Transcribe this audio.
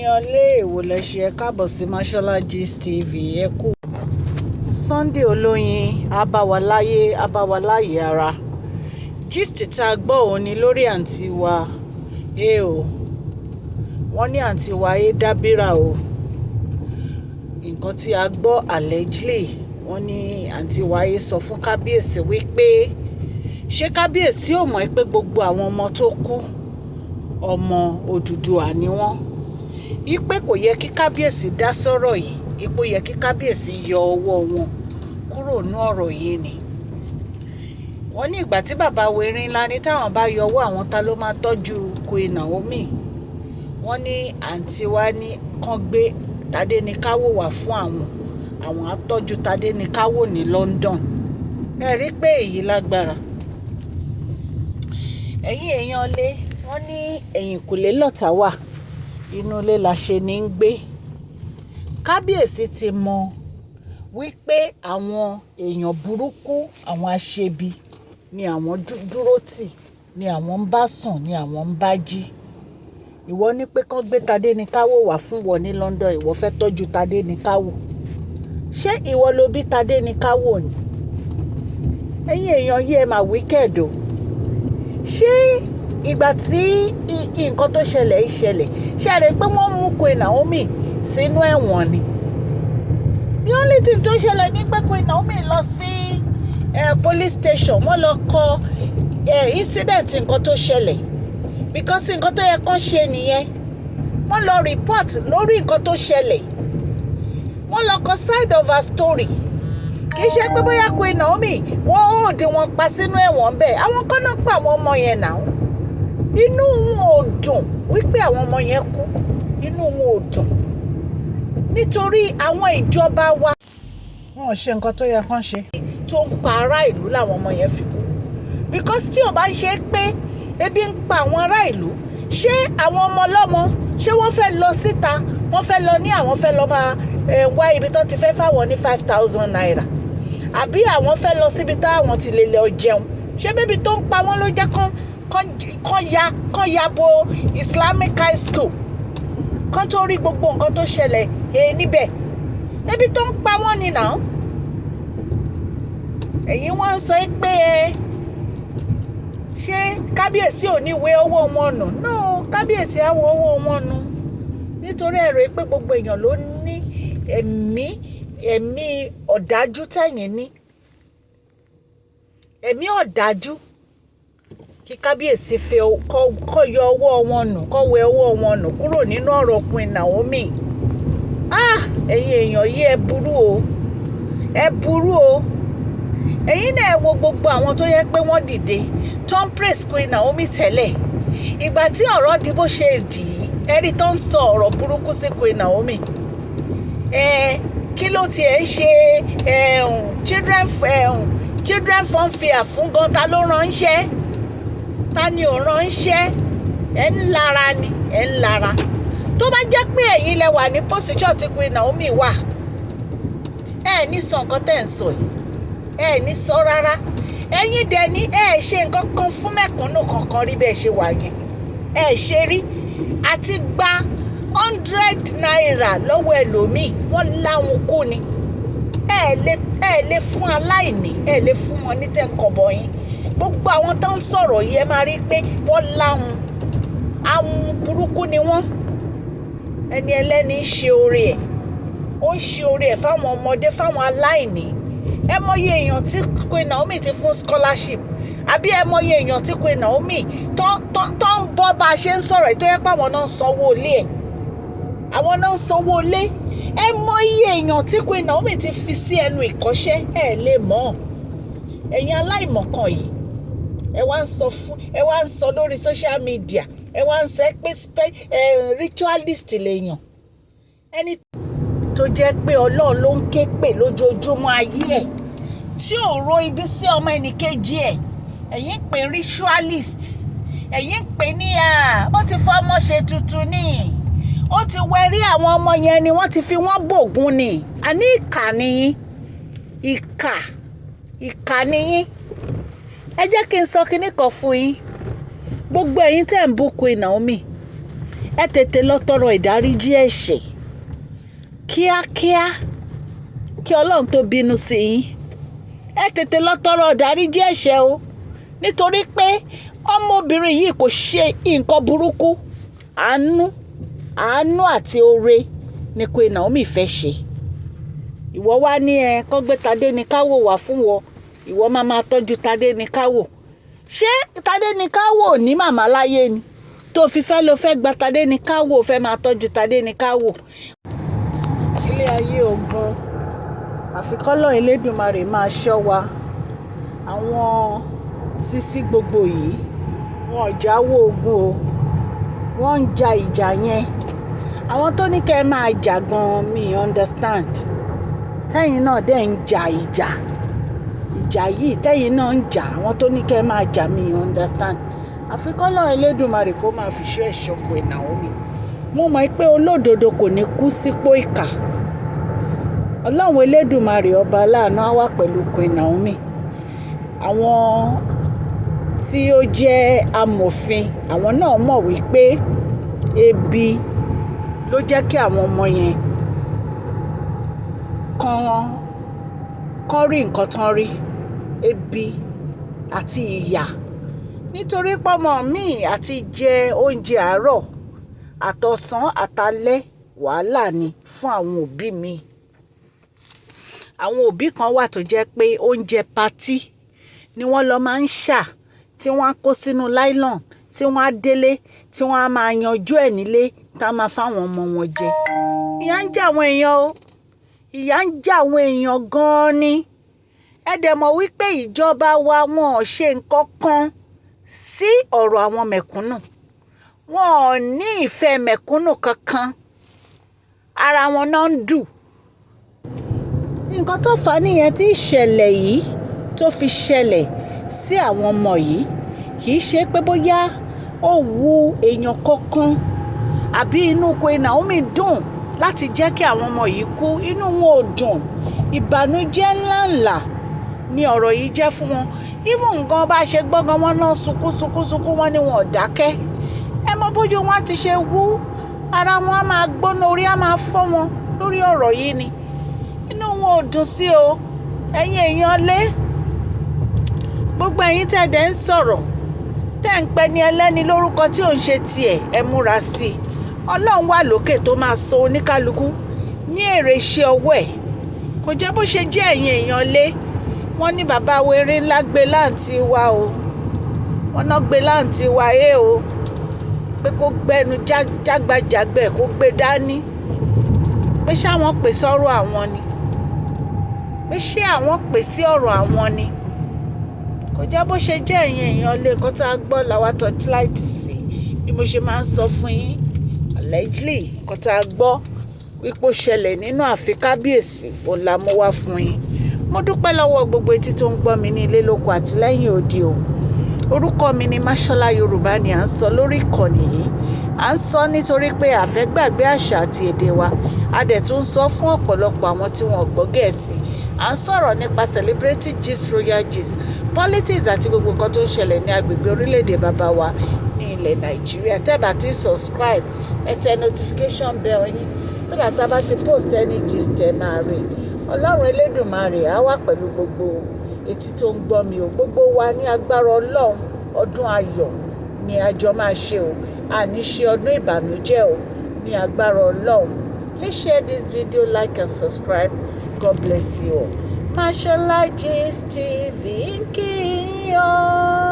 èèyàn lé èwò lẹ́sẹ̀ ẹ káàbọ̀ sí Mashola Gist TV ẹ kú Sunday olóyin abáwaláyé ara gist tá a gbọ́ òun ni lórí àǹtí wa o wọ́n ní àǹtí wa dábìrà o nǹkan tí a gbọ́ allegedly wọ́n ní àǹtí wa sọ fún kábíyèsí wípé ṣé kábíyèsí ò mọ̀ pé gbogbo àwọn ọmọ tó kú ọmọ Odùduwà ni wọ́n ipe kò yẹ kí kábíyèsí dá sọ́rọ̀ yìí ipò yẹ kí kábíyèsí yọ ọwọ́ wọn kúrò ní ọ̀rọ̀ yìí ni wọ́n ní ìgbà tí bàbá Erin ńlá ní táwọn bá yọ ọwọ́ àwọn ta ló máa tọ́jú Queen Naomi wọ́n ní àǹtí wa ní kán gbé Tadenikawo wá fún àwọn á tọ́jú Tadenikawo ní London ẹ rí pé èyí lágbára ẹ̀yin èèyàn lé wọ́n ní ẹ̀yìnkùlé lọ́tà wà inú ilé la ṣe ní ń gbé kábíyèsí ti mọ wípé àwọn èèyàn burúkú àwọn aṣebi ni àwọn dúró tì ni àwọn ń bá sùn ni àwọn ń bá jí ìwọ ní pé kán gbé Tadenikawo wá fún wọn ní London ìwọ fẹ́ tọ́jú Tadenikawo ṣé ìwọ ló bí Tadenikawo ni ẹ̀yin èèyàn yìí ẹ máa wicked o ṣé ìgbà tí nǹkan tó ṣẹlẹ̀ ṣe rè pé wọ́n mú Queen Naomi sínú ẹ̀wọ̀n ni the only thing tó ṣẹlẹ̀ ní pé Queen Naomi lọ sí police station wọ́n lọ kọ incident nǹkan tó ṣẹlẹ̀ because nǹkan tó yẹ kán ṣe nìyẹn wọ́n lọ report lórí nǹkan tó ṣẹlẹ̀ wọ́n lọ kọ side of her story kì í ṣe pé bóyá Queen Naomi wọ́n ò dín wọn pa sínú ẹ̀wọ̀n bẹ́ẹ̀ àwọn kan náà pa àwọn ọmọ yẹn náà inú wọn ò dùn wípé àwọn ọmọ yẹn kú inú wọn ò dùn nítorí àwọn ìjọba wa wọn ò ṣe nǹkan tó yẹ kán ṣe tó ń pa ará ìlú làwọn ọmọ yẹn fi kú because tí ò bá ń ṣe pé ebi ń pa àwọn ará ìlú ṣé àwọn ọmọ ọlọ́mọ ṣé wọ́n fẹ́ lọ síta wọ́n fẹ́ lọ ní àwọn fẹ́ lọ máa wá ibi tó ti fẹ́ fáwọn ní 5,000 naira àbí àwọn fẹ́ lọ síbi táwọn ti lè lọ jẹun ṣé bébí tó ń pa wọ́n ló jẹ́ kán ya bo Islamic high school kán tó rí gbogbo nǹkan tó ṣẹlẹ̀ níbẹ̀ ebi tó ń pa wọ́n ni náà ẹ̀yin wọ́n ń sọ pé ṣé kábíyèsí ò ní wé owó wọn nù no kábíyèsí á wọ owó wọn nù nítorí ẹ̀rọ pé gbogbo èèyàn ló ní ẹ̀mí ọ̀dájú tẹ̀yìn ní ẹ̀mí ọ̀dájú kí kábíyèsí fẹ́ kó yọ ọwọ́ wọn nù kó wẹ ọwọ́ wọn nù kúrò nínú ọ̀rọ̀ Queen Naomi ẹ̀yin èèyàn yìí ẹ burú o ẹ̀yin náà ẹ wo gbogbo àwọn tó yẹ pé wọ́n dìde tó ń praise Queen Naomi tẹ́lẹ̀ ìgbà tí ọ̀rọ̀ di bó ṣe dì í ẹ̀rí tó ń sọ ọ̀rọ̀ burúkú sí Queen Naomi kí ló tiẹ̀ ń ṣe children fund fair fún gan ta ló ránṣẹ́ ta ni ò ránṣẹ́ ẹ̀ ń lára ni ẹ̀ ń lára tó bá jẹ́ pé ẹ̀yin lẹ wà ní position tí Queen Naomi wà ẹ̀ ní sọ nǹkan tẹ̀ ń sọ yìí ẹ̀ ní sọ rárá ẹ̀yin dẹ̀ ní ẹ̀ ṣe nǹkan kan fún mẹ̀kúnnù kankan rí bẹ́ẹ̀ ṣe wà yẹn ẹ̀ ṣe rí àti gba 100 naira lọ́wọ́ ẹlòmíì wọ́n láwọn kú ni ẹ̀ lè fún aláìní ẹ̀ lè fún wọn ní tẹ̀kọ̀bọ̀ yín gbogbo àwọn tó ń sọ̀rọ̀ yìí ẹ máa rí pé wọ́n láwọn àwọn burúkú ni wọ́n ẹni ẹlẹ́ni ń ṣe oore ẹ̀ ó ń ṣe oore ẹ̀ fáwọn ọmọdé fáwọn aláìní ẹ mọyì èèyàn tí Queen Naomi ti fún scholarship àbí ẹ mọyì èèyàn tí Queen Naomi tó ń bọ́ bá a ṣe ń sọ̀rọ̀ ẹ̀ tó yẹ pé àwọn náà ń sanwó ilé ẹ̀ àwọn náà ń sanwó ilé ẹ mọyì èèyàn tí Queen Naomi ti fi sí ẹnu ìkọ́ṣẹ́ ẹ̀ lè mọ̀ ẹ̀yin aláìmọ̀kan yìí ẹ wá ń sọ lórí social media ẹ wá ń sọ pé ritualist lèèyàn ẹni tó jẹ́ pé Ọlọ́run ló ń ké pè lójoojúmọ́ ayé ẹ̀ tí ò ro ibi sí ọmọ ẹnìkejì ẹ̀ ẹ̀yin pè ritualist ẹ̀yin pè ní ó ti fọmọ ṣe tuntun ní ó ti wẹ̀rí àwọn ọmọ yẹn ni wọ́n ti fi wọ́n bògún ni àní ìkà nìyí ìkà nìyí ẹ jẹ́ kí n sọ kinní kan fún yín gbogbo ẹ̀yin tẹ́ ń bú Queen Naomi ẹ tètè lọ tọrọ ìdáríjì ẹ̀ṣẹ̀ kíákíá kí Ọlọ́run tó bínú sí yín. Ẹ tètè lọ tọrọ ìdáríjì ẹ̀ṣẹ̀ o, nítorí pé ọmọbìnrin yìí kò ṣe nǹkan burúkú. Àánú àti oore ni Queen Naomi fẹ́ ṣe. Ìwọ wá ní kó gbé Tadenikawo wá fún wọn, ìwọ máa tọ́jú Tadenikawo. Ṣé Tadenikawo ní màmá láyé ni tó fi fẹ́ lọ fẹ́ gba Tadenikawo, fẹ́ máa tọ́jú Tadenikawo? Ilé ayé ogun, àfikọ́lọ́ Elédùmarè máa ṣọ́ wa. Àwọn sísí gbogbo yìí wọn ò jáwọ́ ogun o, wọ́n ń ja ìjà yẹn. Àwọn tó ní kẹ́ ẹ máa jà gan mi understand. Tẹ́yìn náà dẹ̀ ń ja ìjà yìí, tẹ́yìn náà ń jà. Àwọn tó ní kẹ́ ẹ máa jà mi understand. Àfikọ́lọ́ Elédùmarè kó máa fi ṣọ́ ẹ̀ṣọ́ Queen Naomi. Mo mọ̀ pé olódodo kò ní kú sípò ìkà. Ọlọ́run Elédùmarè ọba aláàánú á wà pẹ̀lú Queen Naomi. Àwọn tí ó jẹ́ amòfin, àwọn náà mọ̀ wípé ebi ló jẹ́ kí àwọn ọmọ yẹn kán rí nǹkan tán rí, ebi àti ìyà. Nítorí pọ́mọ mi àti jẹ oúnjẹ àárọ̀ àtọ̀sán àtalẹ́ wàhálà ni fún àwọn òbí mi. Àwọn òbí kan wà tó jẹ́ pé oúnjẹ patí ni wọ́n lọ máa ń ṣà, tí wọ́n á kó sínú nylon, tí wọ́n á délé, tí wọ́n á máa yanjú ẹ̀ nílé tá máa fáwọn ọmọ wọn jẹ. Ìyà ń jẹ àwọn èèyàn o, ìyà ń jẹ àwọn èèyàn gan-an ni. Ẹ dẹ̀ mọ̀ wípé ìjọba wa wọn ò ṣe nǹkan kan sí ọ̀rọ̀ àwọn mẹ̀kúnnù. Wọn ò ní ìfẹ́ mẹ̀kúnnù kankan, ara wọn náà ń dù. Nǹkan tó fà á nìyẹn tí ìṣẹ̀lẹ̀ yìí tó fi ṣẹlẹ̀ sí àwọn ọmọ yìí. Kì í ṣe pé bóyá ó wu èèyàn kankan àbí inú Queen Naomi dùn láti jẹ́ kí àwọn ọmọ yìí kú. Inú wọn ò dùn. Ìbànújẹ́ ńláńlá ni ọ̀rọ̀ yìí jẹ́ fún wọn. Even nǹkan bá ṣe gbọ́ngàn wọn náà sunkún wọn ni wọn ò dákẹ́. Ẹ mọ bójú wọn ti ṣe wú, ara wọn á máa gbóná, orí á máa fọ́ wọn lórí ọ̀rọ̀ yìí ni. Inú wọn ò dùn sí o. Ẹ̀yin èèyàn lé, gbogbo ẹ̀yin tẹ́ dẹ̀ ń sọ̀rọ̀, tẹ́ ń pẹ́ ní ẹlẹ́ni lórúkọ tí ò ń ṣe tiẹ̀, ẹ múra sí i. Ọlọ́run wà lókè tó máa so oníkálukú ní èrè iṣẹ́ ọwọ́ ẹ̀. Kò jẹ́ bó ṣe jẹ́ ẹ̀yin èèyàn lé. Wọ́n ní bàbá wéré ńlá gbé láǹtí wa o. Wọ́n náà gbé láǹtí wa o. Pé kó gbẹnu jágbàjàgbẹ̀ kó gbé dání. Pé ṣé àwọn pè sọ́rọ̀ àwọn ni? Pé ṣé àwọn pè sí ọ̀rọ̀ àwọn ni? Kò jẹ́ bó ṣe jẹ́ ẹ̀yin èèyàn lé. Nǹkan tá a gbọ́ làwa torchlight sí. Bí mo ṣe máa ń sọ fún yín, allegedly nǹkan tá a gbọ́ wípé ó ṣẹlẹ̀ nínú ààfin kábíyèsí òun la mú wá fún yín. Mo dúpẹ́ lọ́wọ́ gbogbo etí tó ń gbọ́ mi ní ilé lóko àti lẹ́yìn odi o. Orúkọ mi ni Mashola Yorùbá ni à ń sọ lórí ìkànnì yìí. À ń sọ nítorí pé a fẹ́ gbàgbé àṣà àti èdè wa. A dẹ̀ tún sọ fún ọ̀pọ̀lọpọ̀ àwọn tí wọn ò gbọ́ Gẹ̀ẹ́sì. À ń sọ̀rọ̀ nípa celebrity gist, royal gist, politics àti gbogbo nǹkan tó ń ṣẹlẹ̀ ní agbègbè orílẹ̀-èdè bàbá wa ní ilẹ̀ Nàìjíríà. Tẹ́ bá ti subscribe, ẹ tẹ notification bell yín so that a bá ti post any gist ẹ máa rí. Ọlọ́run Elédùmarè á wà pẹ̀lú gbogbo etí tó ń gbọ́ mi o. Gbogbo wa ní agbára Ọlọ́run ọdún ayọ̀ ni àjọ máa ṣe o. Àní ṣe ọdún ìbànújẹ́ o ní agbára Ọlọ́run. Please share this video, like and subscribe. God bless you all. Mashola Gist TV ń kí yín o.